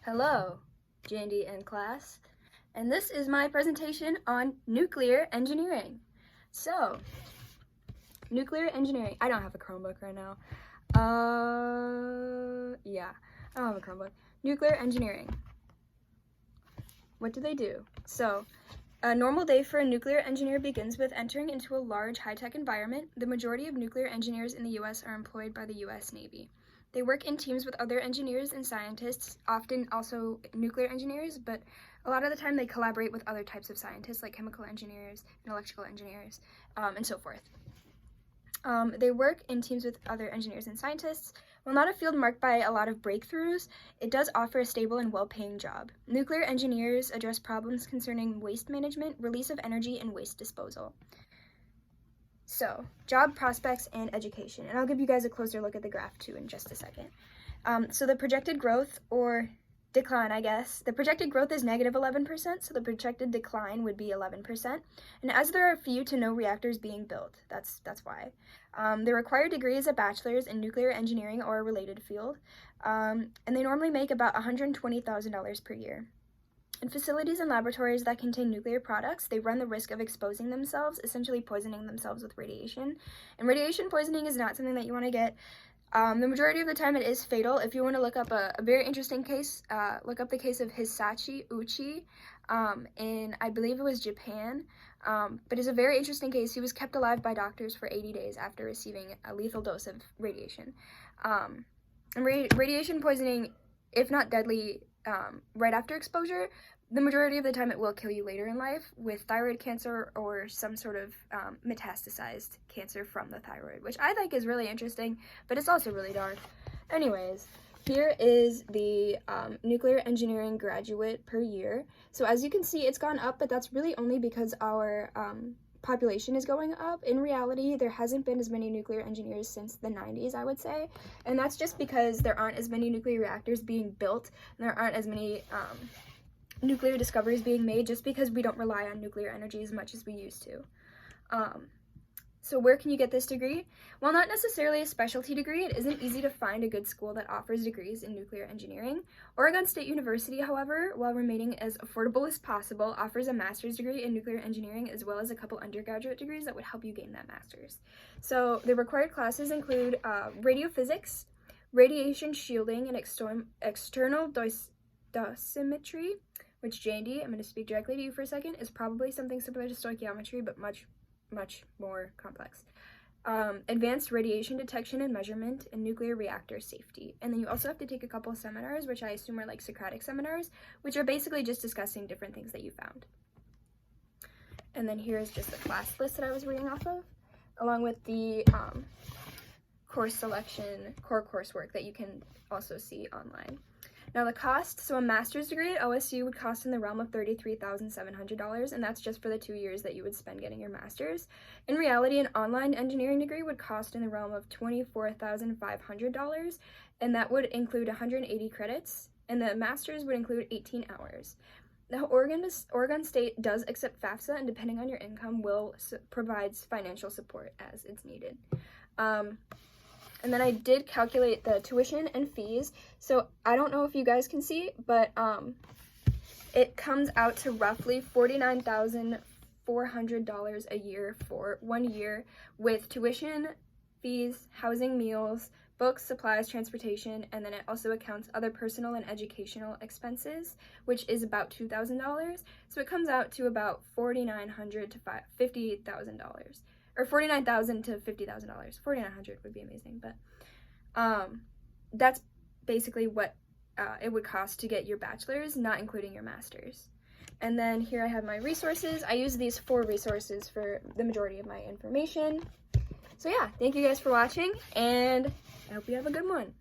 Hello, Jandy and class, and this is my presentation on nuclear engineering. So, nuclear engineering. I don't have a Chromebook right now. Yeah, I don't have a Chromebook. Nuclear engineering. What do they do? So, a normal day for a nuclear engineer begins with entering into a large high-tech environment. The majority of nuclear engineers in the U.S. are employed by the U.S. Navy. They work in teams with other engineers and scientists, often also nuclear engineers, but a lot of the time they collaborate with other types of scientists like chemical engineers and electrical engineers, and so forth. They work in teams with other engineers and scientists. While not a field marked by a lot of breakthroughs, it does offer a stable and well-paying job. Nuclear engineers address problems concerning waste management, release of energy, and waste disposal. So, job prospects and education. And I'll give you guys a closer look at the graph too in just a second. So the projected growth, or decline, I guess, the projected growth is negative 11%, so the projected decline would be 11%. And as there are few to no reactors being built, that's why. The required degree is a bachelor's in nuclear engineering or a related field, and they normally make about $120,000 per year. In facilities and laboratories that contain nuclear products, they run the risk of exposing themselves, essentially poisoning themselves with radiation. And radiation poisoning is not something that you want to get. The majority of the time it is fatal. If you want to look up a very interesting case, look up the case of Hisashi Uchi in, I believe it was Japan. But it's a very interesting case. He was kept alive by doctors for 80 days after receiving a lethal dose of radiation. And radiation poisoning, if not deadly, right after exposure, the majority of the time it will kill you later in life with thyroid cancer or some sort of metastasized cancer from the thyroid, which I think is really interesting, but it's also really dark. Anyways, here is the nuclear engineering graduate per year. So as you can see, it's gone up, but that's really only because our population is going up. In reality, there hasn't been as many nuclear engineers since the 90s, I would say, and that's just because there aren't as many nuclear reactors being built, and there aren't as many nuclear discoveries being made, just because we don't rely on nuclear energy as much as we used to. So where can you get this degree? While not necessarily a specialty degree, it isn't easy to find a good school that offers degrees in nuclear engineering. Oregon State University, however, while remaining as affordable as possible, offers a master's degree in nuclear engineering as well as a couple undergraduate degrees that would help you gain that master's. So the required classes include radiophysics, radiation shielding, and external dosimetry, which, Jandy, I'm going to speak directly to you for a second, is probably something similar to stoichiometry, but much more complex. Advanced radiation detection and measurement, and nuclear reactor safety. And then you also have to take a couple of seminars, which I assume are like Socratic seminars, which are basically just discussing different things that you found. And then here's just the class list that I was reading off of, along with the course selection, core coursework that you can also see online. Now the cost, so a master's degree at OSU would cost in the realm of $33,700, and that's just for the 2 years that you would spend getting your master's. In reality, an online engineering degree would cost in the realm of $24,500, and that would include 180 credits, and the master's would include 18 hours. Now, Oregon State does accept FAFSA, and depending on your income, provides financial support as it's needed. And then I did calculate the tuition and fees. So I don't know if you guys can see, but it comes out to roughly $49,400 a year for 1 year, with tuition, fees, housing, meals, books, supplies, transportation, and then it also accounts other personal and educational expenses, which is about $2,000. So it comes out to about $4,900 to $50,000. Or $49,000 to $50,000. $4,900 would be amazing, but that's basically what it would cost to get your bachelor's, not including your master's. And then here I have my resources. I use these 4 resources for the majority of my information. So yeah, thank you guys for watching, and I hope you have a good one.